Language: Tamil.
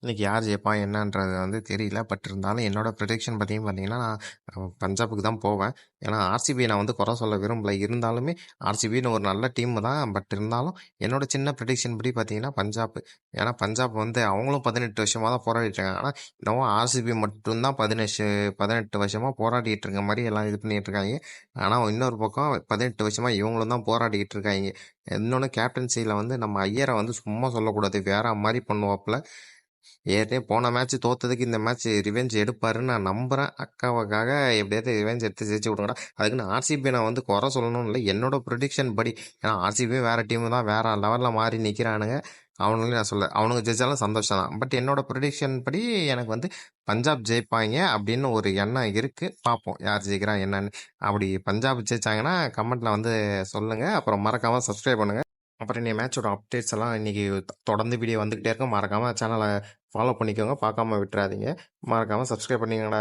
இன்னைக்கு யார் ஜெயிப்பா என்னன்றது தெரியல. பட் இருந்தாலும் என்னோட ப்ரெடிக்ஷன் பார்த்தீங்கன்னா, நான் பஞ்சாபுக்கு தான் போவேன். ஏன்னா ஆர்சிபிய நான் குறை சொல்ல விரும்பல. இருந்தாலுமே ஆர்சிபின்னு ஒரு நல்ல டீம் தான். பட் இருந்தாலும் என்னோட சின்ன ப்ரெடிக்ஷன் படி பார்த்தீங்கன்னா பஞ்சாப். ஏன்னா பஞ்சாப் அவங்களும் 18 வருஷமா தான் போராடிட்டு இருக்காங்க. ஆனா என்னவோ ஆர்சிபி மட்டும் தான் 18 வருஷமா போராடிட்டு இருக்க மாரி எல்லாம் இது பண்ணிட்டு இருக்காங்க. ஆனா இன்னொரு பக்கம் 18 வருஷமா இவங்களும் தான் போராடிட்டு இருக்காங்க. இன்னொன்னு கேப்டன்சில நம்ம ஐயரை சும்மா சொல்லக்கூடாது. வேற மாரி பண்ணுவாப்புல. ஏற்கனவே போன மேட்ச் தோத்ததுக்கு இந்த மேட்ச் ரிவெஞ்ச் எடுப்பாருன்னு நான் நம்புறேன். அக்காவுக்காக எப்படியாவது ரிவெஞ்ச் எடுத்து ஜெயிச்சு விடுங்கடா. அதுக்குன்னு ஆர்சிபி நான் குறை சொல்லணும்னு இல்லை. என்னோட ப்ரொடிக்ஷன் படி. ஏன்னா ஆர்சிபியும் வேற டீம் தான், வேற லெவலில் மாறி நிற்கிறானுங்க. அவனுங்களையும் நான் சொல்ல அவனுங்க ஜெயிச்சாலும் சந்தோஷம் தான். பட் என்னோட ப்ரொடிக்ஷன் படி எனக்கு பஞ்சாப் ஜெயிப்பாங்க அப்படின்னு ஒரு எண்ணம் இருக்கு. பார்ப்போம் யார் ஜெயிக்கிறா என்னன்னு. அப்படி பஞ்சாப் ஜெயிச்சாங்கன்னா கமெண்ட்ல சொல்லுங்க. அப்புறம் மறக்காம சப்ஸ்கிரைப் பண்ணுங்க. அப்புறம் இன்னைய மேட்சோட அப்டேட்ஸ் எல்லாம் இன்னைக்கு தொடர்ந்து வீடியோ வந்துகிட்டே இருக்கும். மறக்காம சேனலை ஃபாலோ பண்ணிக்கோங்க. பார்க்காம விட்டுறாதீங்க. மறக்காம சப்ஸ்கிரைப் பண்ணிக்கோங்கடா.